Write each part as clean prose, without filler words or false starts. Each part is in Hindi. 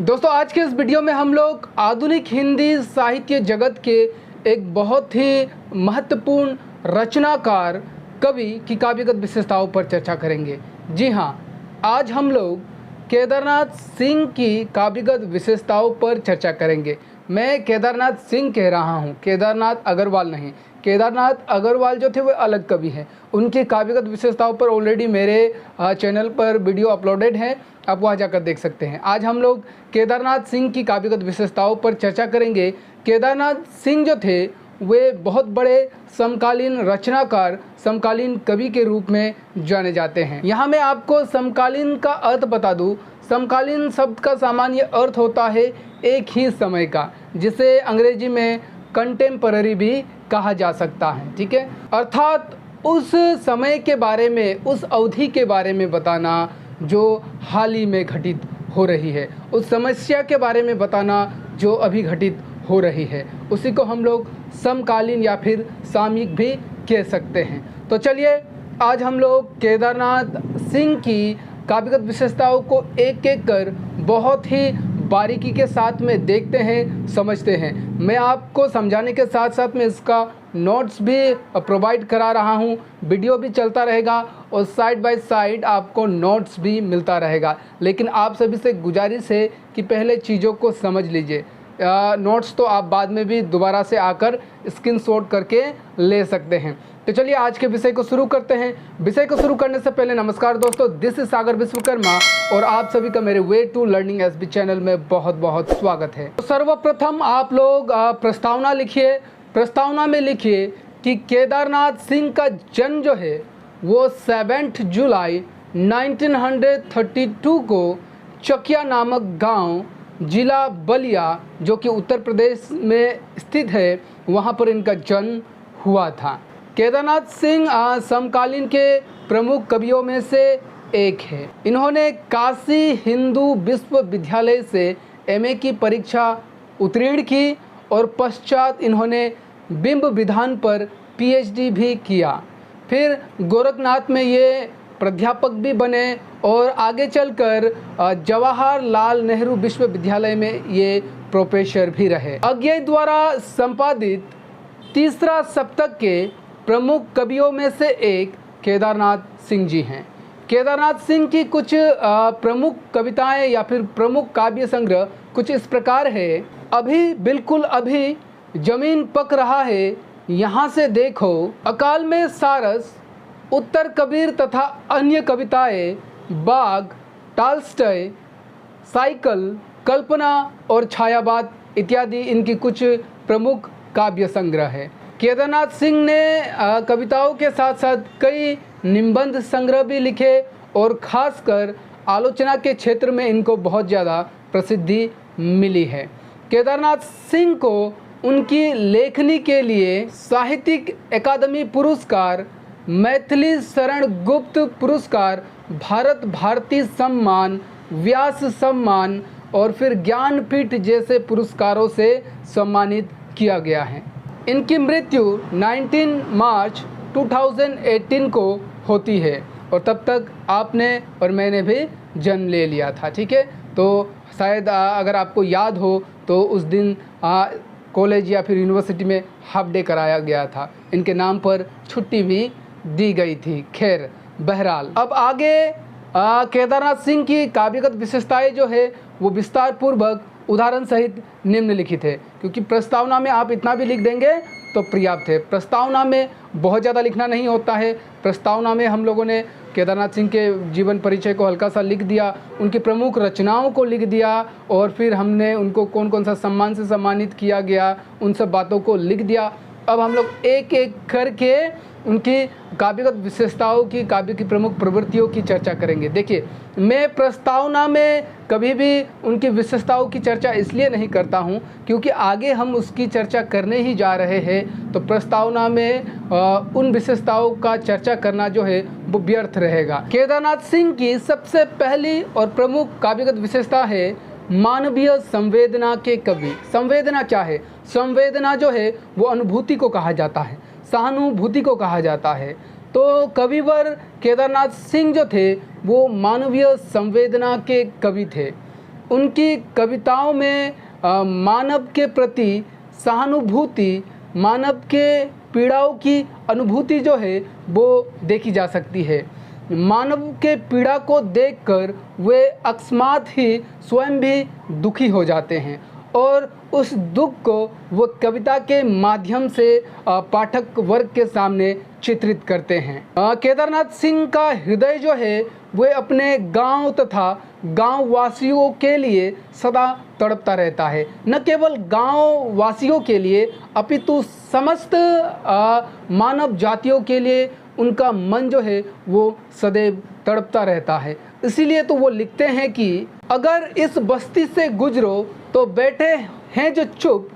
दोस्तों आज के इस वीडियो में हम लोग आधुनिक हिंदी साहित्य जगत के एक बहुत ही महत्वपूर्ण रचनाकार कवि की काव्यगत विशेषताओं पर चर्चा करेंगे। जी हाँ, आज हम लोग केदारनाथ सिंह की काव्यगत विशेषताओं पर चर्चा करेंगे। मैं केदारनाथ सिंह कह रहा हूँ, केदारनाथ अग्रवाल नहीं। केदारनाथ अग्रवाल जो थे वो अलग कवि हैं। उनकी काव्यगत विशेषताओं पर ऑलरेडी मेरे चैनल पर वीडियो अपलोडेड है, आप वहाँ जाकर देख सकते हैं। आज हम लोग केदारनाथ सिंह की काव्यगत विशेषताओं पर चर्चा करेंगे। केदारनाथ सिंह जो थे वे बहुत बड़े समकालीन रचनाकार, समकालीन कवि के रूप में जाने जाते हैं। यहाँ मैं आपको समकालीन का अर्थ बता दूँ। समकालीन शब्द का सामान्य अर्थ होता है एक ही समय का, जिसे अंग्रेजी में कंटेम्पररी भी कहा जा सकता है। ठीक है, अर्थात उस समय के बारे में, उस अवधि के बारे में बताना जो हाल ही में घटित हो रही है, उस समस्या के बारे में बताना जो अभी घटित हो रही है, उसी को हम लोग समकालीन या फिर सामयिक भी कह सकते हैं। तो चलिए आज हम लोग केदारनाथ सिंह की काव्यगत विशेषताओं को एक एक कर बहुत ही बारीकी के साथ में देखते हैं, समझते हैं। मैं आपको समझाने के साथ साथ में इसका नोट्स भी प्रोवाइड करा रहा हूं, वीडियो भी चलता रहेगा और साइड बाय साइड आपको नोट्स भी मिलता रहेगा। लेकिन आप सभी से गुजारिश है कि पहले चीज़ों को समझ लीजिए। नोट्स तो आप बाद में भी दोबारा से आकर स्क्रीनशॉट करके ले सकते हैं। तो चलिए आज के विषय को शुरू करते हैं। विषय को शुरू करने से पहले नमस्कार दोस्तों, दिस इज सागर विश्वकर्मा और आप सभी का मेरे way to learning SB channel में बहुत बहुत स्वागत है। तो सर्वप्रथम आप लोग प्रस्तावना लिखिए। प्रस्तावना में लिखिए कि केदारनाथ सिंह का जन्म जो है वो 7 जुलाई 1932 को चकिया नामक गांव, जिला बलिया जो कि उत्तर प्रदेश में स्थित है, वहां पर इनका जन्म हुआ था। केदारनाथ सिंह समकालीन के प्रमुख कवियों में से एक है। इन्होंने काशी हिंदू विश्वविद्यालय से एमए की परीक्षा उत्तीर्ण की और पश्चात इन्होंने बिंब विधान पर पीएचडी भी किया। फिर गोरखनाथ में ये प्राध्यापक भी बने और आगे चलकर जवाहरलाल नेहरू विश्वविद्यालय में ये प्रोफेसर भी रहे। अज्ञे द्वारा संपादित तीसरा सप्तक के प्रमुख कवियों में से एक केदारनाथ सिंह जी हैं। केदारनाथ सिंह की कुछ प्रमुख कविताएं या फिर प्रमुख काव्य संग्रह कुछ इस प्रकार है। अभी बिल्कुल अभी जमीन पक रहा है, यहाँ से देखो, अकाल में सारस, उत्तर कबीर तथा अन्य कविताएं, बाग, टॉल्स्टॉय, साइकिल, कल्पना और छायावाद इत्यादि इनकी कुछ प्रमुख काव्य संग्रह है। केदारनाथ सिंह ने कविताओं के साथ साथ कई निबंध संग्रह भी लिखे और खासकर आलोचना के क्षेत्र में इनको बहुत ज़्यादा प्रसिद्धि मिली है। केदारनाथ सिंह को उनकी लेखनी के लिए साहित्यिक अकादमी पुरस्कार, मैथिली शरण गुप्त पुरस्कार, भारत भारती सम्मान, व्यास सम्मान और फिर ज्ञानपीठ जैसे पुरस्कारों से सम्मानित किया गया है। इनकी मृत्यु 19 मार्च 2018 को होती है और तब तक आपने और मैंने भी जन्म ले लिया था। ठीक है, तो शायद अगर आपको याद हो तो उस दिन कॉलेज या फिर यूनिवर्सिटी में हाफ डे कराया गया था, इनके नाम पर छुट्टी भी दी गई थी। खैर बहरहाल, अब आगे केदारनाथ सिंह की काव्यगत विशेषताएं जो है वो विस्तार पूर्वक उदाहरण सहित निम्नलिखित है, क्योंकि प्रस्तावना में आप इतना भी लिख देंगे तो पर्याप्त है। प्रस्तावना में बहुत ज़्यादा लिखना नहीं होता है। प्रस्तावना में हम लोगों ने केदारनाथ सिंह के जीवन परिचय को हल्का सा लिख दिया, उनकी प्रमुख रचनाओं को लिख दिया और फिर हमने उनको कौन कौन सा सम्मान से सम्मानित किया गया उन सब बातों को लिख दिया। अब हम लोग एक एक करके उनकी काव्यगत विशेषताओं की, काव्य की प्रमुख प्रवृत्तियों की चर्चा करेंगे। देखिए, मैं प्रस्तावना में कभी भी उनकी विशेषताओं की चर्चा इसलिए नहीं करता हूँ क्योंकि आगे हम उसकी चर्चा करने ही जा रहे हैं, तो प्रस्तावना में उन विशेषताओं का चर्चा करना जो है वो व्यर्थ रहेगा। केदारनाथ सिंह की सबसे पहली और प्रमुख काव्यगत विशेषता है मानवीय संवेदना के कवि। संवेदना क्या है? संवेदना जो है वो अनुभूति को कहा जाता है, सहानुभूति को कहा जाता है। तो कविवर केदारनाथ सिंह जो थे वो मानवीय संवेदना के कवि थे। उनकी कविताओं में मानव के प्रति सहानुभूति, मानव के पीड़ाओं की अनुभूति जो है वो देखी जा सकती है। मानव के पीड़ा को देखकर वे अकस्मात ही स्वयं भी दुखी हो जाते हैं और उस दुख को वो कविता के माध्यम से पाठक वर्ग के सामने चित्रित करते हैं। केदारनाथ सिंह का हृदय जो है वे अपने गांव तथा गांव वासियों के लिए सदा तड़पता रहता है। न केवल गांव वासियों के लिए अपितु समस्त मानव जातियों के लिए उनका मन जो है वो सदैव तड़पता रहता है। इसीलिए तो वो लिखते हैं कि अगर इस बस्ती से गुजरो तो बैठे हैं जो चुप,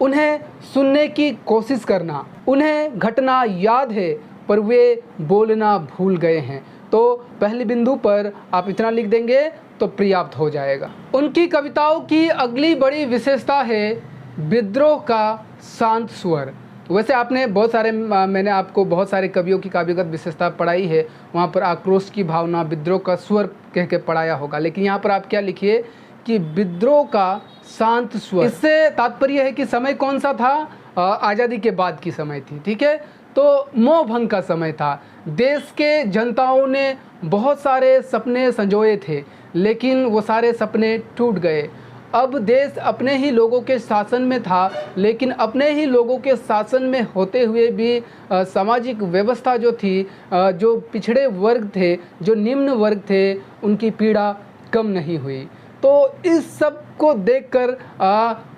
उन्हें सुनने की कोशिश करना। उन्हें घटना याद है पर वे बोलना भूल गए हैं। तो पहली बिंदु पर आप इतना लिख देंगे तो पर्याप्त हो जाएगा। उनकी कविताओं की अगली बड़ी विशेषता है विद्रोह का शांत स्वर। वैसे आपने बहुत सारे मैंने आपको बहुत सारे कवियों की काव्यगत विशेषता पढ़ाई है, वहाँ पर आक्रोश की भावना, विद्रोह का स्वर कह के पढ़ाया होगा, लेकिन यहाँ पर आप क्या लिखिए कि विद्रोह का शांत स्वर। इससे तात्पर्य है कि समय कौन सा था? आज़ादी के बाद की समय थी, ठीक है। तो मोह भंग का समय था। देश के जनताओं ने बहुत सारे सपने संजोए थे, लेकिन वो सारे सपने टूट गए। अब देश अपने ही लोगों के शासन में था, लेकिन अपने ही लोगों के शासन में होते हुए भी सामाजिक व्यवस्था जो थी, जो पिछड़े वर्ग थे, जो निम्न वर्ग थे, उनकी पीड़ा कम नहीं हुई। तो इस सब को देखकर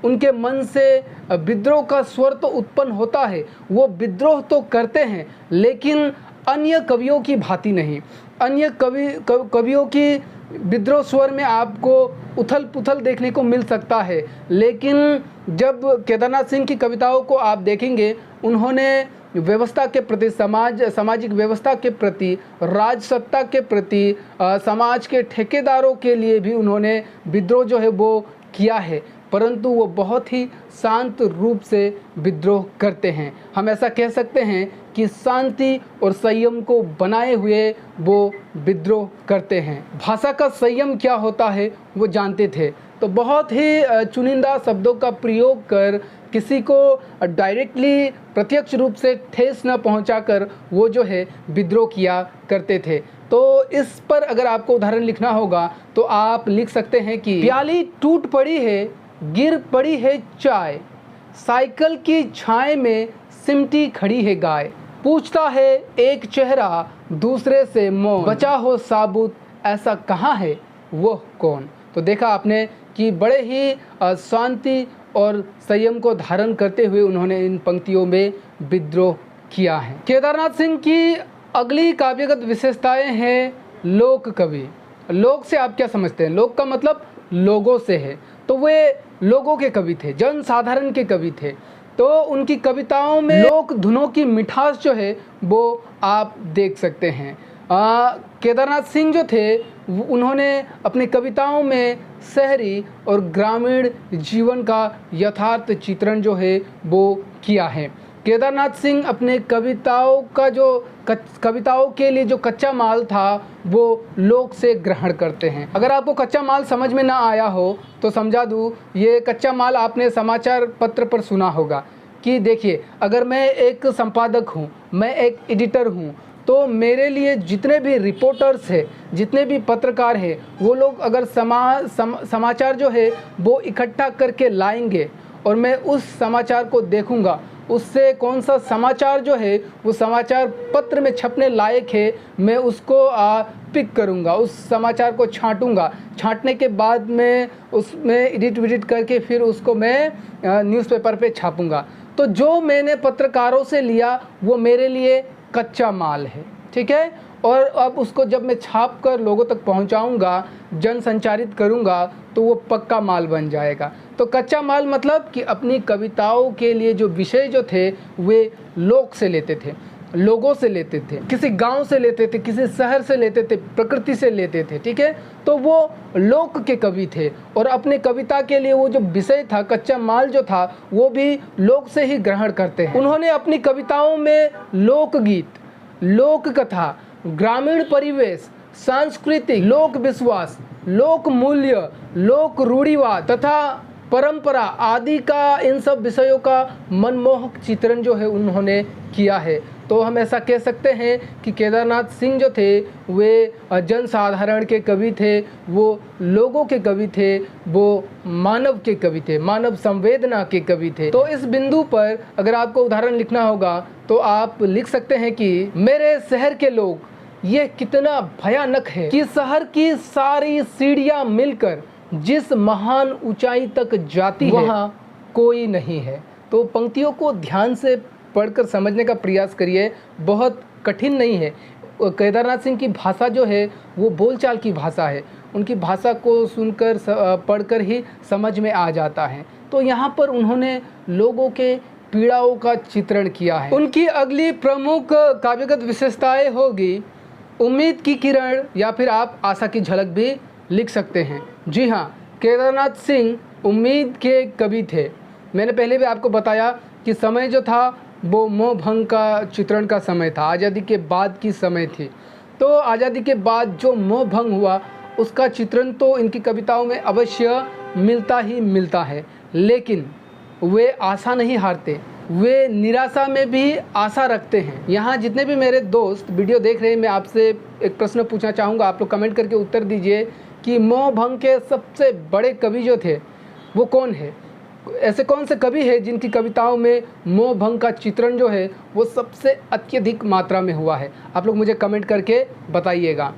उनके मन से विद्रोह का स्वर तो उत्पन्न होता है। वो विद्रोह तो करते हैं, लेकिन अन्य कवियों की भांति नहीं। अन्य कवियों की विद्रोह स्वर में आपको उथल पुथल देखने को मिल सकता है, लेकिन जब केदारनाथ सिंह की कविताओं को आप देखेंगे, उन्होंने व्यवस्था के प्रति, सामाजिक व्यवस्था के प्रति, राजसत्ता के प्रति, समाज के ठेकेदारों के लिए भी उन्होंने विद्रोह जो है वो किया है, परंतु वो बहुत ही शांत रूप से विद्रोह करते हैं। हम ऐसा कह सकते हैं कि शांति और संयम को बनाए हुए वो विद्रोह करते हैं। भाषा का संयम क्या होता है वो जानते थे, तो बहुत ही चुनिंदा शब्दों का प्रयोग कर किसी को डायरेक्टली प्रत्यक्ष रूप से ठेस न पहुंचाकर वो जो है विद्रोह किया करते थे। तो इस पर अगर आपको उदाहरण लिखना होगा तो आप लिख सकते हैं कि प्याली टूट पड़ी है, गिर पड़ी है चाय, साइकिल की छाए में सिमटी खड़ी है गाय, पूछता है एक चेहरा दूसरे से मौन, बचा हो साबुत ऐसा कहाँ है वो कौन। तो देखा आपने कि बड़े ही शांति और संयम को धारण करते हुए उन्होंने इन पंक्तियों में विद्रोह किया है। केदारनाथ सिंह की अगली काव्यगत विशेषताएं हैं लोक कवि। लोक से आप क्या समझते हैं? लोक का मतलब लोगों से है, तो वे लोगों के कवि थे, जनसाधारण के कवि थे। तो उनकी कविताओं में लोक धुनों की मिठास जो है वो आप देख सकते हैं। केदारनाथ सिंह जो थे उन्होंने अपनी कविताओं में शहरी और ग्रामीण जीवन का यथार्थ चित्रण जो है वो किया है। केदारनाथ सिंह अपने कविताओं के लिए जो कच्चा माल था वो लोक से ग्रहण करते हैं। अगर आपको कच्चा माल समझ में ना आया हो तो समझा दूँ, ये कच्चा माल आपने समाचार पत्र पर सुना होगा कि देखिए, अगर मैं एक संपादक हूँ, मैं एक एडिटर हूँ, तो मेरे लिए जितने भी रिपोर्टर्स हैं, जितने भी पत्रकार हैं, वो लोग अगर समाचार जो है वो इकट्ठा करके लाएंगे और मैं उस समाचार को देखूंगा, उससे कौन सा समाचार जो है वो समाचार पत्र में छपने लायक है, मैं उसको पिक करूंगा, उस समाचार को छांटूंगा। छांटने के बाद मैं उसमें एडिट विडिट करके फिर उसको मैं न्यूज़पेपर पे छापूंगा। तो जो मैंने पत्रकारों से लिया वो मेरे लिए कच्चा माल है, ठीक है। और अब उसको जब मैं छाप कर लोगों तक पहुंचाऊंगा, जन संचारित करूंगा, तो वो पक्का माल बन जाएगा। तो कच्चा माल मतलब कि अपनी कविताओं के लिए जो विषय जो थे वे लोक से लेते थे, लोगों से लेते थे, किसी गांव से लेते थे, किसी शहर से लेते थे, प्रकृति से लेते थे, ठीक है। तो वो लोक के कवि थे और अपने कविता के लिए वो जो विषय था, कच्चा माल जो था, वो भी लोक से ही ग्रहण करते हैं। उन्होंने अपनी कविताओं में लोकगीत, लोक कथा, ग्रामीण परिवेश, सांस्कृतिक, लोक विश्वास, लोक मूल्य, लोक रूढ़िवाद तथा परंपरा आदि का, इन सब विषयों का मनमोहक चित्रण जो है उन्होंने किया है। तो हम ऐसा कह सकते हैं कि केदारनाथ सिंह जो थे वे जनसाधारण के कवि थे, वो लोगों के कवि थे, वो मानव के कवि थे, मानव संवेदना के कवि थे। तो इस बिंदु पर अगर आपको उदाहरण लिखना होगा तो आप लिख सकते हैं कि मेरे शहर के लोग, ये कितना भयानक है कि शहर की सारी सीढ़ियां मिलकर जिस महान ऊंचाई तक जाती है वहाँ कोई नहीं है। तो पंक्तियों को ध्यान से पढ़कर समझने का प्रयास करिए, बहुत कठिन नहीं है। केदारनाथ सिंह की भाषा जो है वो बोलचाल की भाषा है, उनकी भाषा को सुनकर पढ़कर ही समझ में आ जाता है। तो यहाँ पर उन्होंने लोगों के पीड़ाओं का चित्रण किया है। उनकी अगली प्रमुख काव्यगत विशेषताएं होगी उम्मीद की किरण, या फिर आप आशा की झलक भी लिख सकते हैं। जी हाँ, केदारनाथ सिंह उम्मीद के कवि थे। मैंने पहले भी आपको बताया कि समय जो था वो मोह भंग का चित्रण का समय था, आज़ादी के बाद की समय थी। तो आज़ादी के बाद जो मोह भंग हुआ उसका चित्रण तो इनकी कविताओं में अवश्य मिलता ही मिलता है, लेकिन वे आशा नहीं हारते, वे निराशा में भी आशा रखते हैं। यहाँ जितने भी मेरे दोस्त वीडियो देख रहे हैं, मैं आपसे एक प्रश्न पूछना चाहूँगा, आप लोग कमेंट करके उत्तर दीजिए कि मोह भंग के सबसे बड़े कवि जो थे वो कौन है? ऐसे कौन से कवि हैं जिनकी कविताओं में मोह भंग का चित्रण जो है वो सबसे अत्यधिक मात्रा में हुआ है? आप लोग मुझे कमेंट करके बताइएगा।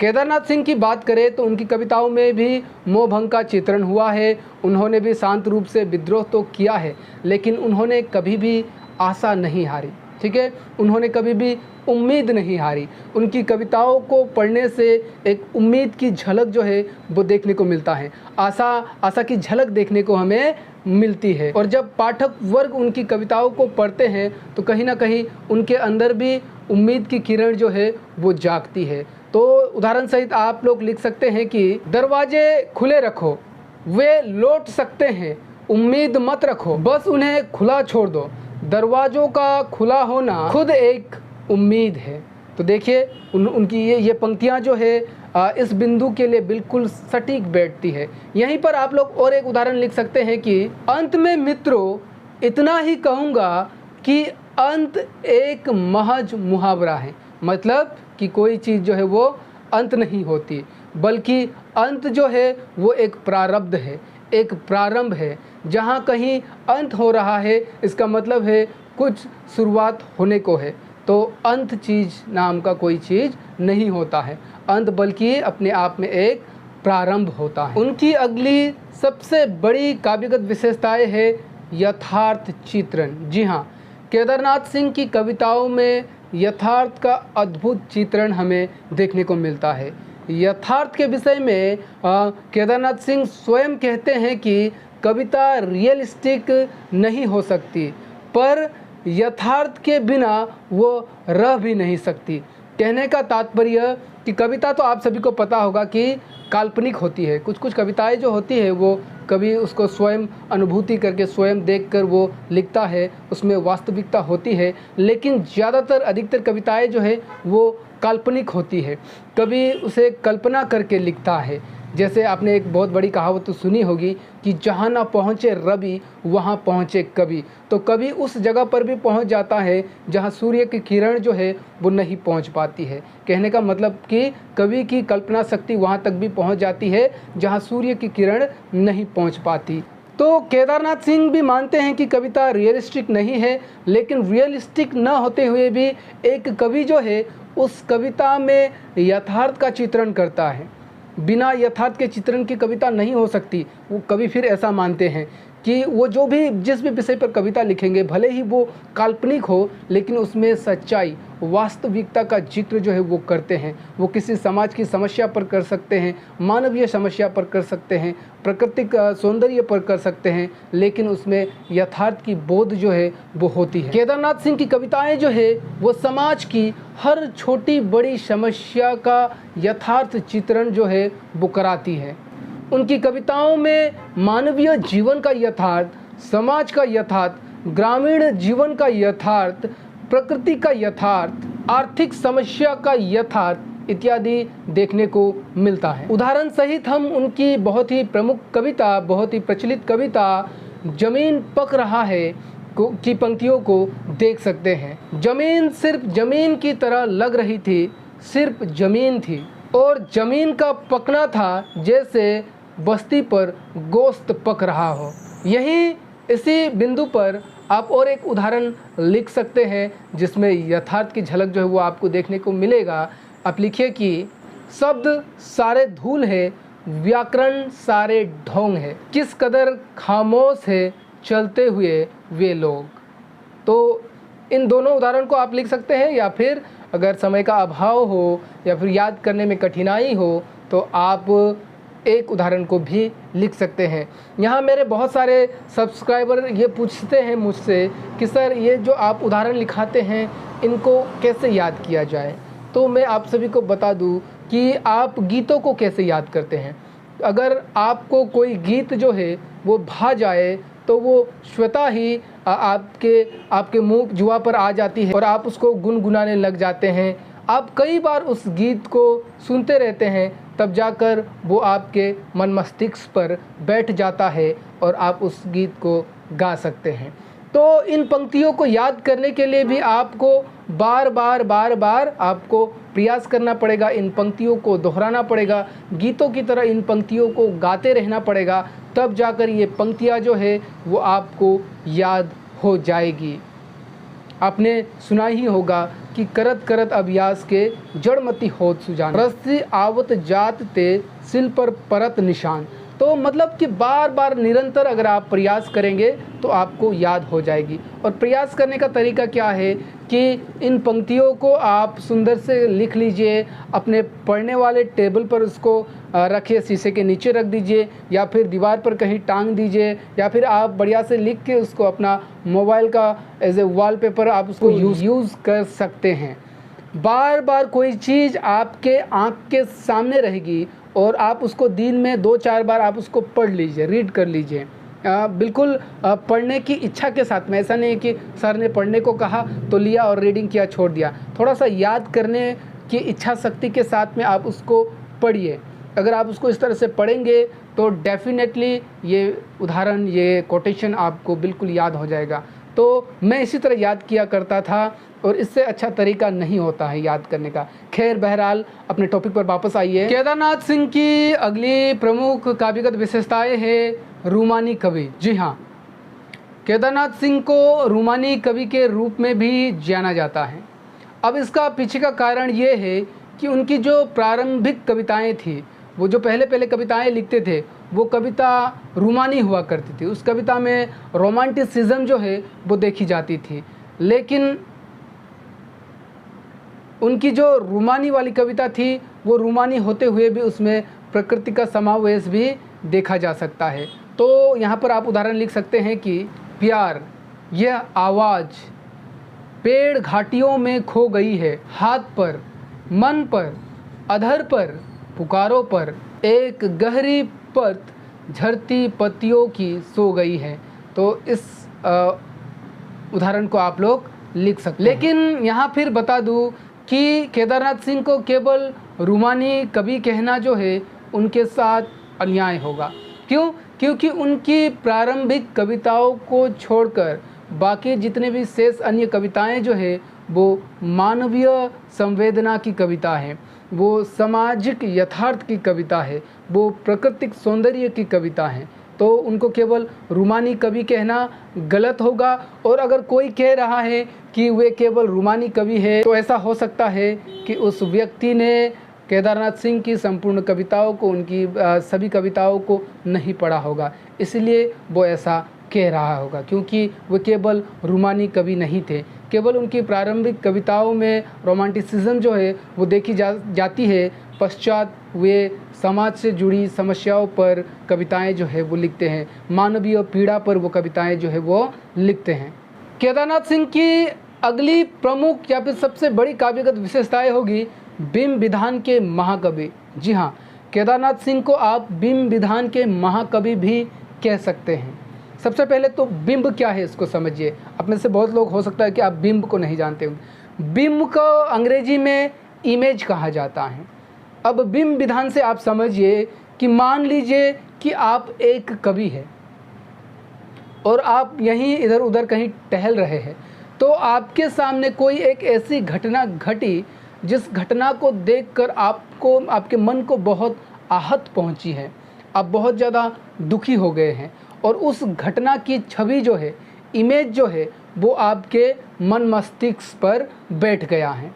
केदारनाथ सिंह की बात करें तो उनकी कविताओं में भी मोह भंग का चित्रण हुआ है। उन्होंने भी शांत रूप से विद्रोह तो किया है, लेकिन उन्होंने कभी भी आशा नहीं हारी। ठीक है, उन्होंने कभी भी उम्मीद नहीं हारी। उनकी कविताओं को पढ़ने से एक उम्मीद की झलक जो है वो देखने को मिलता है, आशा की झलक देखने को हमें मिलती है। और जब पाठक वर्ग उनकी कविताओं को पढ़ते हैं तो कहीं ना कहीं उनके अंदर भी उम्मीद की किरण जो है वो जागती है। तो उदाहरण सहित आप लोग लिख सकते हैं कि दरवाजे खुले रखो, वे लौट सकते हैं, उम्मीद मत रखो, बस उन्हें खुला छोड़ दो। दरवाज़ों का खुला होना खुद एक उम्मीद है। तो देखिए उनकी ये पंक्तियाँ जो है इस बिंदु के लिए बिल्कुल सटीक बैठती है। यहीं पर आप लोग और एक उदाहरण लिख सकते हैं कि अंत में मित्रों इतना ही कहूँगा कि अंत एक महज मुहावरा है। मतलब कि कोई चीज़ जो है वो अंत नहीं होती, बल्कि अंत जो है वो एक प्रारब्ध है, एक प्रारंभ है। जहाँ कहीं अंत हो रहा है इसका मतलब है कुछ शुरुआत होने को है। तो अंत चीज़ नाम का कोई चीज़ नहीं होता है अंत, बल्कि अपने आप में एक प्रारंभ होता है। उनकी अगली सबसे बड़ी काव्यगत विशेषताएं है यथार्थ चित्रण। जी हाँ, केदारनाथ सिंह की कविताओं में यथार्थ का अद्भुत चित्रण हमें देखने को मिलता है। यथार्थ के विषय में केदारनाथ सिंह स्वयं कहते हैं कि कविता रियलिस्टिक नहीं हो सकती, पर यथार्थ के बिना वो रह भी नहीं सकती। कहने का तात्पर्य कि कविता तो आप सभी को पता होगा कि काल्पनिक होती है। कुछ कुछ कविताएं जो होती है वो कवि उसको स्वयं अनुभूति करके स्वयं देखकर वो लिखता है, उसमें वास्तविकता होती है। लेकिन ज़्यादातर अधिकतर कविताएं जो है वो काल्पनिक होती है, कवि उसे कल्पना करके लिखता है। जैसे आपने एक बहुत बड़ी कहावत तो सुनी होगी कि जहाँ ना पहुँचे रवि वहाँ पहुँचे कवि। तो कवि उस जगह पर भी पहुँच जाता है जहाँ सूर्य की किरण जो है वो नहीं पहुँच पाती है। कहने का मतलब कि कवि की कल्पना शक्ति वहाँ तक भी पहुँच जाती है जहाँ सूर्य की किरण नहीं पहुँच पाती। तो केदारनाथ सिंह भी मानते हैं कि कविता रियलिस्टिक नहीं है, लेकिन रियलिस्टिक न होते हुए भी एक कवि जो है उस कविता में यथार्थ का चित्रण करता है। बिना यथार्थ के चित्रण की कविता नहीं हो सकती। वो कवि फिर ऐसा मानते हैं कि वो जो भी जिस भी विषय पर कविता लिखेंगे, भले ही वो काल्पनिक हो, लेकिन उसमें सच्चाई, वास्तविकता का जिक्र जो है वो करते हैं। वो किसी समाज की समस्या पर कर सकते हैं, मानवीय समस्या पर कर सकते हैं, प्राकृतिक सौंदर्य पर कर सकते हैं, लेकिन उसमें यथार्थ की बोध जो है वो होती है। केदारनाथ सिंह की कविताएं जो है वो समाज की हर छोटी बड़ी समस्या का यथार्थ चित्रण जो है वो कराती है। उनकी कविताओं में मानवीय जीवन का यथार्थ, समाज का यथार्थ, ग्रामीण जीवन का यथार्थ, प्रकृति का यथार्थ, आर्थिक समस्या का यथार्थ इत्यादि देखने को मिलता है। उदाहरण सहित हम उनकी बहुत ही प्रमुख कविता, बहुत ही प्रचलित कविता जमीन पक रहा है की पंक्तियों को देख सकते हैं। जमीन सिर्फ जमीन की तरह लग रही थी, सिर्फ जमीन थी और जमीन का पकना था जैसे बस्ती पर गोश्त पक रहा हो। यही इसी बिंदु पर आप और एक उदाहरण लिख सकते हैं जिसमें यथार्थ की झलक जो है वो आपको देखने को मिलेगा। आप लिखिए कि शब्द सारे धूल है, व्याकरण सारे ढोंग है, किस कदर खामोश है चलते हुए वे लोग। तो इन दोनों उदाहरण को आप लिख सकते हैं, या फिर अगर समय का अभाव हो या फिर याद करने में कठिनाई हो तो आप एक उदाहरण को भी लिख सकते हैं। यहाँ मेरे बहुत सारे सब्सक्राइबर ये पूछते हैं मुझसे कि सर ये जो आप उदाहरण लिखाते हैं इनको कैसे याद किया जाए। तो मैं आप सभी को बता दूं कि आप गीतों को कैसे याद करते हैं। अगर आपको कोई गीत जो है वो भा जाए तो वो स्वतः ही आपके मुंह जुआ पर आ जाती है और आप उसको गुनगुनाने लग जाते हैं। आप कई बार उस गीत को सुनते रहते हैं, तब जाकर वो आपके मन मस्तिष्क पर बैठ जाता है और आप उस गीत को गा सकते हैं। तो इन पंक्तियों को याद करने के लिए भी आपको बार बार आपको प्रयास करना पड़ेगा, इन पंक्तियों को दोहराना पड़ेगा, गीतों की तरह इन पंक्तियों को गाते रहना पड़ेगा, तब जाकर ये पंक्तियाँ जो है वो आपको याद हो जाएगी। आपने सुना ही होगा कि करत करत अभ्यास के जड़मती होत सुजान, रस्सी आवत जात ते सिल पर परत निशान। तो मतलब कि बार बार निरंतर अगर आप प्रयास करेंगे तो आपको याद हो जाएगी। और प्रयास करने का तरीका क्या है कि इन पंक्तियों को आप सुंदर से लिख लीजिए, अपने पढ़ने वाले टेबल पर उसको रखिए, शीशे के नीचे रख दीजिए या फिर दीवार पर कहीं टांग दीजिए, या फिर आप बढ़िया से लिख के उसको अपना मोबाइल का एज ए वॉलपेपर आप उसको यूज़ कर सकते हैं। बार बार कोई चीज़ आपके आँख के सामने रहेगी और आप उसको दिन में 2-4 बार आप उसको पढ़ लीजिए, रीड कर लीजिए, बिल्कुल पढ़ने की इच्छा के साथ में। ऐसा नहीं है कि सर ने पढ़ने को कहा तो लिया और रीडिंग किया छोड़ दिया। थोड़ा सा याद करने की इच्छा शक्ति के साथ में आप उसको पढ़िए। अगर आप उसको इस तरह से पढ़ेंगे तो डेफिनेटली ये उदाहरण, ये कोटेशन आपको बिल्कुल याद हो जाएगा। तो मैं इसी तरह याद किया करता था और इससे अच्छा तरीका नहीं होता है याद करने का। खैर बहरहाल अपने टॉपिक पर वापस आइए। केदारनाथ सिंह की अगली प्रमुख काव्यगत विशेषताएं हैं रूमानी कवि। जी हाँ, केदारनाथ सिंह को रूमानी कवि के रूप में भी जाना जाता है। अब इसका पीछे का कारण ये है कि उनकी जो प्रारंभिक कविताएं थी, वो जो पहले कविताएं लिखते थे वो कविता रूमानी हुआ करती थी। उस कविता में रोमांटिसिज्म जो है वो देखी जाती थी, लेकिन उनकी जो रूमानी वाली कविता थी वो रूमानी होते हुए भी उसमें प्रकृति का समावेश भी देखा जा सकता है। तो यहाँ पर आप उदाहरण लिख सकते हैं कि प्यार यह आवाज़ पेड़ घाटियों में खो गई है, हाथ पर, मन पर, अधर पर, पुकारों पर एक गहरी परत झरती पत्तियों की सो गई है। तो इस उदाहरण को आप लोग लिख सकते हैं। लेकिन यहाँ फिर बता दूँ कि केदारनाथ सिंह को केवल रूमानी कवि कहना जो है उनके साथ अन्याय होगा। क्यों? क्योंकि उनकी प्रारंभिक कविताओं को छोड़कर बाकी जितने भी शेष अन्य कविताएं जो है वो मानवीय संवेदना की कविता है, वो सामाजिक यथार्थ की कविता है, वो प्राकृतिक सौंदर्य की कविता है। तो उनको केवल रूमानी कवि कहना गलत होगा। और अगर कोई कह रहा है कि वे केवल रूमानी कवि है तो ऐसा हो सकता है कि उस व्यक्ति ने केदारनाथ सिंह की संपूर्ण कविताओं को, उनकी सभी कविताओं को नहीं पढ़ा होगा, इसलिए वो ऐसा कह रहा होगा, क्योंकि वे केवल रूमानी कवि नहीं थे। केवल उनकी प्रारंभिक कविताओं में रोमांटिसिज्म जो है वो देखी जाती है, पश्चात वे समाज से जुड़ी समस्याओं पर कविताएं जो है वो लिखते हैं, मानवीय पीड़ा पर वो कविताएं जो है वो लिखते हैं। केदारनाथ सिंह की अगली प्रमुख या फिर सबसे बड़ी काव्यगत विशेषताएं होगी बिंब विधान के महाकवि। जी हाँ, केदारनाथ सिंह को आप बिंब विधान के महाकवि भी कह सकते हैं। सबसे पहले तो बिंब क्या है इसको समझिए। आप में से बहुत लोग हो सकता है कि आप बिंब को नहीं जानते होंगे। बिंब को अंग्रेजी में इमेज कहा जाता है। अब बिंब विधान से आप समझिए कि मान लीजिए कि आप एक कवि हैं और आप यहीं इधर उधर कहीं टहल रहे हैं, तो आपके सामने कोई एक ऐसी घटना घटी जिस घटना को देखकर आपको, आपके मन को बहुत आहत पहुंची है, आप बहुत ज़्यादा दुखी हो गए हैं और उस घटना की छवि जो है, इमेज जो है, वो आपके मन मस्तिष्क पर बैठ गया है।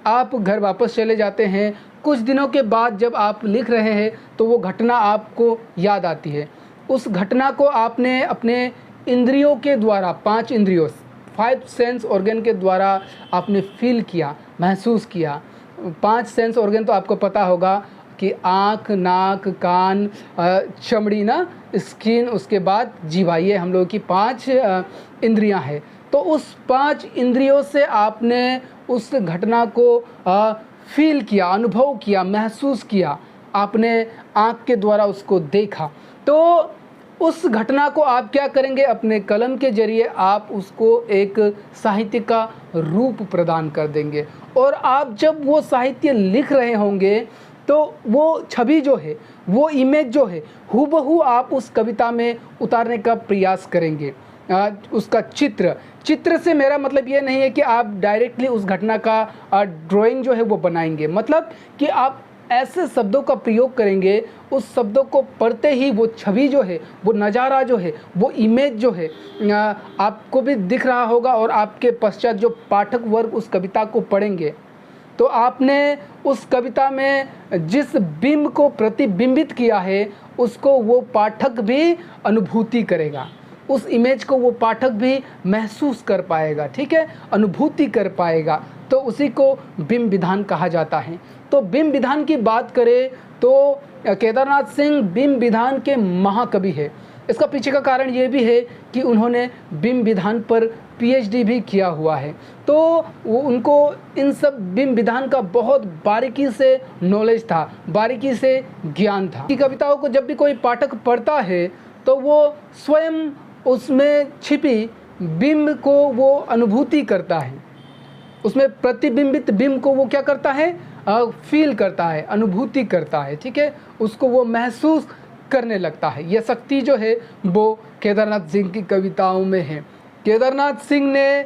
आप घर वापस चले जाते हैं, कुछ दिनों के बाद जब आप लिख रहे हैं तो वो घटना आपको याद आती है। उस घटना को आपने अपने इंद्रियों के द्वारा, 5 इंद्रियों, 5 सेंस ऑर्गन के द्वारा आपने फील किया, महसूस किया। 5 सेंस ऑर्गन तो आपको पता होगा कि आँख, नाक, कान, चमड़ी ना, स्किन, उसके बाद जीवा, ये हम लोगों की 5 इंद्रियां हैं। तो उस 5 इंद्रियों से आपने उस घटना को फील किया, अनुभव किया, महसूस किया, आपने आँख के द्वारा उसको देखा। तो उस घटना को आप क्या करेंगे, अपने कलम के जरिए आप उसको एक साहित्य का रूप प्रदान कर देंगे। और आप जब वो साहित्य लिख रहे होंगे तो वो छवि जो है, वो इमेज जो है, हूबहू आप उस कविता में उतारने का प्रयास करेंगे। उसका चित्र से मेरा मतलब ये नहीं है कि आप डायरेक्टली उस घटना का ड्राइंग जो है वो बनाएंगे, मतलब कि आप ऐसे शब्दों का प्रयोग करेंगे, उस शब्दों को पढ़ते ही वो छवि जो है, वो नज़ारा जो है, वो इमेज जो है आपको भी दिख रहा होगा और आपके पश्चात जो पाठक वर्ग उस कविता को पढ़ेंगे तो आपने उस कविता में जिस बिंब को प्रतिबिंबित किया है उसको वो पाठक भी अनुभूति करेगा, उस इमेज को वो पाठक भी महसूस कर पाएगा, ठीक है, अनुभूति कर पाएगा। तो उसी को बिंब विधान कहा जाता है। तो बिंब विधान की बात करें तो केदारनाथ सिंह बिंब विधान के महाकवि है। इसका पीछे का कारण ये भी है कि उन्होंने बिंब विधान पर पीएचडी भी किया हुआ है, तो वो उनको इन सब बिंब विधान का बहुत बारीकी से नॉलेज था, बारीकी से ज्ञान था। की कविताओं को जब भी कोई पाठक पढ़ता है तो वो स्वयं उसमें छिपी बिंब को वो अनुभूति करता है, उसमें प्रतिबिंबित बिंब को वो क्या करता है, फील करता है, अनुभूति करता है, ठीक है, उसको वो महसूस करने लगता है। यह शक्ति जो है वो केदारनाथ सिंह की कविताओं में है। केदारनाथ सिंह ने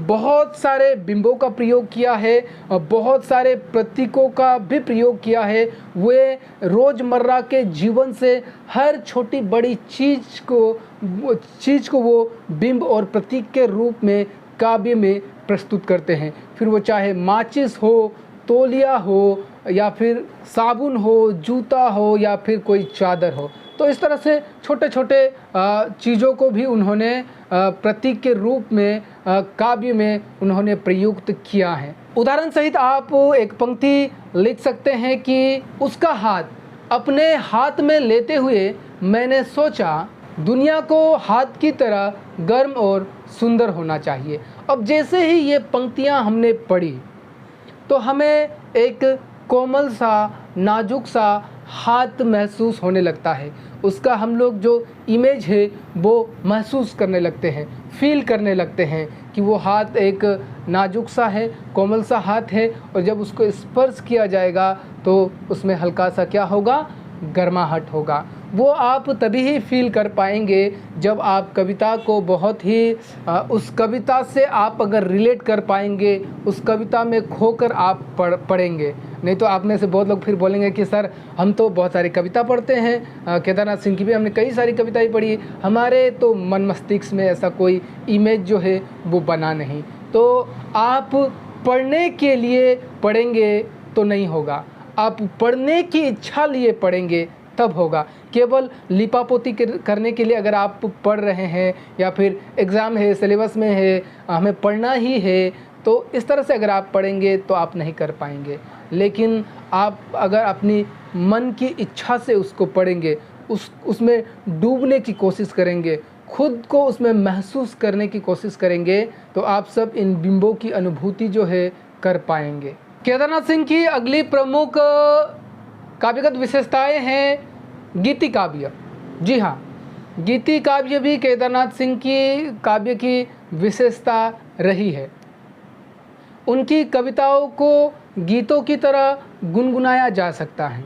बहुत सारे बिंबों का प्रयोग किया है, बहुत सारे प्रतीकों का भी प्रयोग किया है। वे रोज़मर्रा के जीवन से हर छोटी बड़ी चीज़ को वो बिंब और प्रतीक के रूप में काव्य में प्रस्तुत करते हैं। फिर वो चाहे माचिस हो, तौलिया हो, या फिर साबुन हो, जूता हो, या फिर कोई चादर हो। तो इस तरह से छोटे छोटे चीज़ों को भी उन्होंने प्रतीक के रूप में काव्य में उन्होंने प्रयुक्त किया है। उदाहरण सहित आप एक पंक्ति लिख सकते हैं कि उसका हाथ अपने हाथ में लेते हुए मैंने सोचा दुनिया को हाथ की तरह गर्म और सुंदर होना चाहिए। अब जैसे ही ये पंक्तियाँ हमने पढ़ी तो हमें एक कोमल सा, नाजुक सा हाथ महसूस होने लगता है, उसका हम लोग जो इमेज है वो महसूस करने लगते हैं, फील करने लगते हैं कि वो हाथ एक नाजुक सा है, कोमल सा हाथ है, और जब उसको स्पर्श किया जाएगा तो उसमें हल्का सा क्या होगा, गर्माहट होगा। वो आप तभी ही फील कर पाएंगे जब आप कविता को बहुत ही उस कविता से आप अगर रिलेट कर पाएंगे, उस कविता में खोकर आप पढ़ेंगे। नहीं तो आप में से बहुत लोग फिर बोलेंगे कि सर हम तो बहुत सारी कविता पढ़ते हैं, केदारनाथ सिंह की भी हमने कई सारी कविताएं पढ़ी, हमारे तो मन मस्तिष्क में ऐसा कोई इमेज जो है वो बना नहीं। तो आप पढ़ने के लिए पढ़ेंगे तो नहीं होगा, आप पढ़ने की इच्छा लिए पढ़ेंगे तब होगा। केवल लिपापोती करने के लिए अगर आप पढ़ रहे हैं या फिर एग्ज़ाम है, सिलेबस में है, हमें पढ़ना ही है, तो इस तरह से अगर आप पढ़ेंगे तो आप नहीं कर पाएंगे। लेकिन आप अगर अपनी मन की इच्छा से उसको पढ़ेंगे, उसमें डूबने की कोशिश करेंगे, खुद को उसमें महसूस करने की कोशिश करेंगे, तो आप सब इन बिंबों की अनुभूति जो है कर पाएंगे। केदारनाथ सिंह की अगली प्रमुख काव्यगत विशेषताएं हैं गीति काव्य। जी हाँ, गीति काव्य भी केदारनाथ सिंह की काव्य की विशेषता रही है। उनकी कविताओं को गीतों की तरह गुनगुनाया जा सकता है।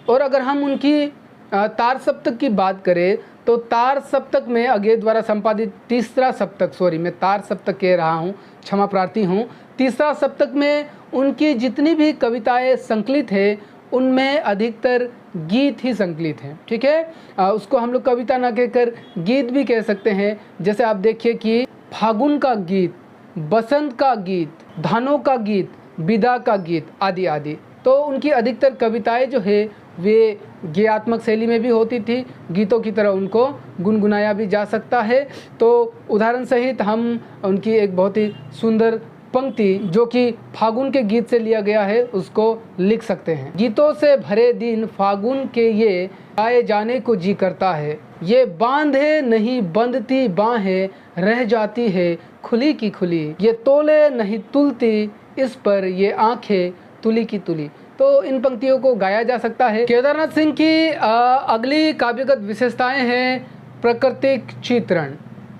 और अगर हम उनकी तार सप्तक की बात करें तो तार सप्तक में अगे द्वारा संपादित तीसरा सप्तक, सॉरी मैं तार सप्तक कह रहा हूँ, क्षमा प्रार्थी हूँ, तीसरा सप्तक में उनकी जितनी भी कविताएं संकलित है उनमें अधिकतर गीत ही संकलित हैं। ठीक है, उसको हम लोग कविता ना कहकर गीत भी कह सकते हैं। जैसे आप देखिए कि फागुन का गीत, बसंत का गीत, धानों का गीत, विदा का गीत आदि आदि। तो उनकी अधिकतर कविताएं जो है वे गेयात्मक शैली में भी होती थी, गीतों की तरह उनको गुनगुनाया भी जा सकता है। तो उदाहरण सहित हम उनकी एक बहुत ही सुंदर पंक्ति जो कि फागुन के गीत से लिया गया है उसको लिख सकते हैं। गीतों से भरे दिन फागुन के ये आए जाने को जी करता है, ये बांधे नहीं बंधती बाहें रह जाती है खुली की खुली, ये तोले नहीं तुलती इस पर ये आंखें तुली की तुली। तो इन पंक्तियों को गाया जा सकता है। केदारनाथ सिंह की अगली काव्यगत विशेषताएं हैं प्राकृतिक चित्रण।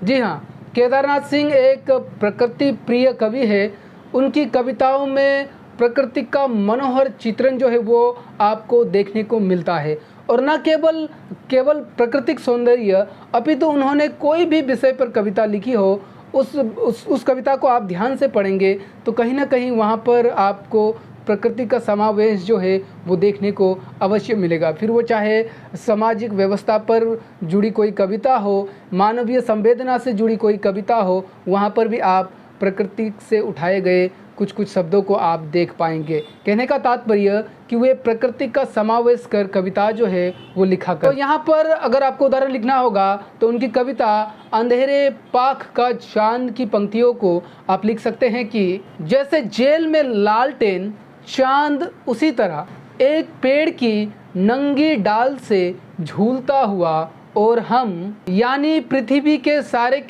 जी हाँ, केदारनाथ सिंह एक प्रकृति प्रिय कवि है। उनकी कविताओं में प्रकृति का मनोहर चित्रण जो है वो आपको देखने को मिलता है। और न केवल प्राकृतिक सौंदर्य, अपितु उन्होंने कोई भी विषय पर कविता लिखी हो उस कविता को आप ध्यान से पढ़ेंगे तो कहीं ना कहीं वहाँ पर आपको प्रकृति का समावेश जो है वो देखने को अवश्य मिलेगा। फिर वो चाहे सामाजिक व्यवस्था पर जुड़ी कोई कविता हो, मानवीय संवेदना से जुड़ी कोई कविता हो, वहाँ पर भी आप प्रकृति से उठाए गए कुछ शब्दों को आप देख पाएंगे। कहने का तात्पर्य कि वे प्रकृति का समावेश कर कविता जो है वो लिखा कर। तो यहाँ पर अगर आपको उदाहरण लिखना होगा तो उनकी कविता अंधेरे पाख का चांद की पंक्तियों को आप लिख सकते हैं कि जैसे जेल में लालटेन चांद उसी तरह एक पेड़ की नंगी डाल से झूलता हुआ और हम यानी पृथ्वी के सारे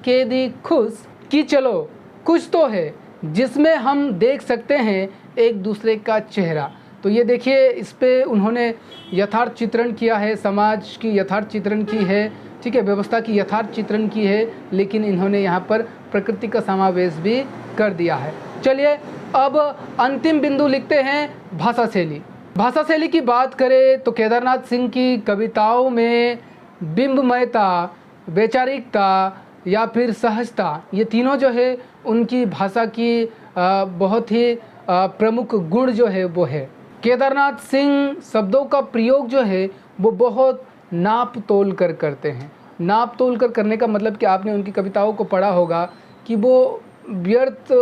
कैदी खुश कि चलो कुछ तो है जिसमें हम देख सकते हैं एक दूसरे का चेहरा। तो ये देखिए, इस पे उन्होंने यथार्थ चित्रण किया है, समाज की यथार्थ चित्रण की है, ठीक है, व्यवस्था की यथार्थ चित्रण की है, लेकिन इन्होंने यहाँ पर प्रकृति का समावेश भी कर दिया है। चलिए अब अंतिम बिंदु लिखते हैं भाषा शैली। भाषा शैली की बात करें तो केदारनाथ सिंह की कविताओं में बिंबमयता, वैचारिकता या फिर सहजता, ये तीनों जो है उनकी भाषा की बहुत ही प्रमुख गुण जो है वो है। केदारनाथ सिंह शब्दों का प्रयोग जो है वो बहुत नाप तोल कर करते हैं। नाप तोल कर करने का मतलब कि आपने उनकी कविताओं को पढ़ा होगा कि वो व्यर्थ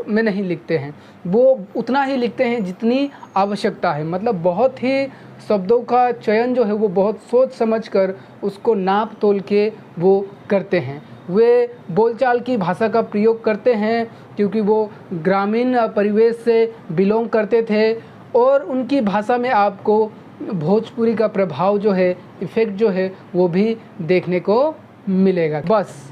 में नहीं लिखते हैं, वो उतना ही लिखते हैं जितनी आवश्यकता है। मतलब बहुत ही शब्दों का चयन जो है वो बहुत सोच समझ कर उसको नाप तोल के वो करते हैं। वे बोलचाल की भाषा का प्रयोग करते हैं क्योंकि वो ग्रामीण परिवेश से बिलोंग करते थे और उनकी भाषा में आपको भोजपुरी का प्रभाव जो है, इफ़ेक्ट जो है वो भी देखने को मिलेगा। बस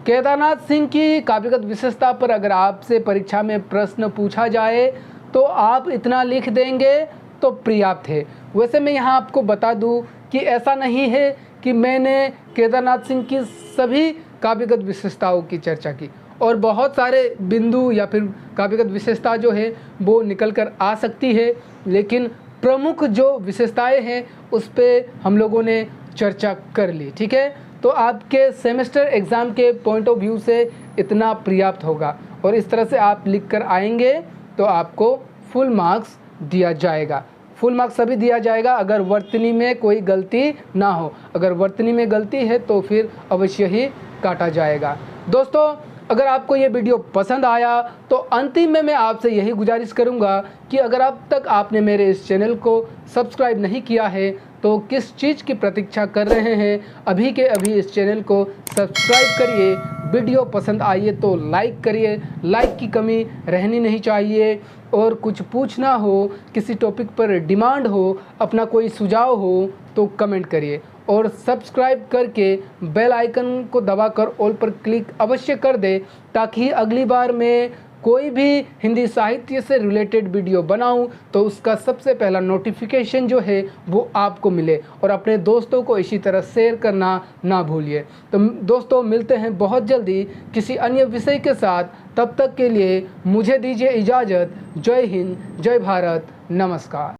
केदारनाथ सिंह की काव्यगत विशेषता पर अगर आपसे परीक्षा में प्रश्न पूछा जाए तो आप इतना लिख देंगे तो पर्याप्त है। वैसे मैं यहाँ आपको बता दूँ कि ऐसा नहीं है कि मैंने केदारनाथ सिंह की सभी काव्यगत विशेषताओं की चर्चा की, और बहुत सारे बिंदु या फिर काव्यगत विशेषता जो है वो निकल कर आ सकती है, लेकिन प्रमुख जो विशेषताएं हैं उस पर हम लोगों ने चर्चा कर ली। ठीक है, तो आपके सेमेस्टर एग्ज़ाम के पॉइंट ऑफ व्यू से इतना पर्याप्त होगा और इस तरह से आप लिख कर आएंगे तो आपको फुल मार्क्स दिया जाएगा। फुल मार्क्स सभी दिया जाएगा अगर वर्तनी में कोई गलती ना हो। अगर वर्तनी में गलती है तो फिर अवश्य ही काटा जाएगा। दोस्तों, अगर आपको ये वीडियो पसंद आया तो अंतिम में मैं आपसे यही गुजारिश करूंगा कि अगर अब तक आपने मेरे इस चैनल को सब्सक्राइब नहीं किया है तो किस चीज़ की प्रतीक्षा कर रहे हैं, अभी के अभी इस चैनल को सब्सक्राइब करिए। वीडियो पसंद आइए तो लाइक करिए, लाइक की कमी रहनी नहीं चाहिए। और कुछ पूछना हो, किसी टॉपिक पर डिमांड हो, अपना कोई सुझाव हो तो कमेंट करिए और सब्सक्राइब करके बेल आइकन को दबाकर ऑल पर क्लिक अवश्य कर दे ताकि अगली बार मैं कोई भी हिंदी साहित्य से रिलेटेड वीडियो बनाऊं तो उसका सबसे पहला नोटिफिकेशन जो है वो आपको मिले, और अपने दोस्तों को इसी तरह शेयर करना ना भूलिए। तो दोस्तों मिलते हैं बहुत जल्दी किसी अन्य विषय के साथ, तब तक के लिए मुझे दीजिए इजाज़त। जय हिंद, जय भारत, नमस्कार।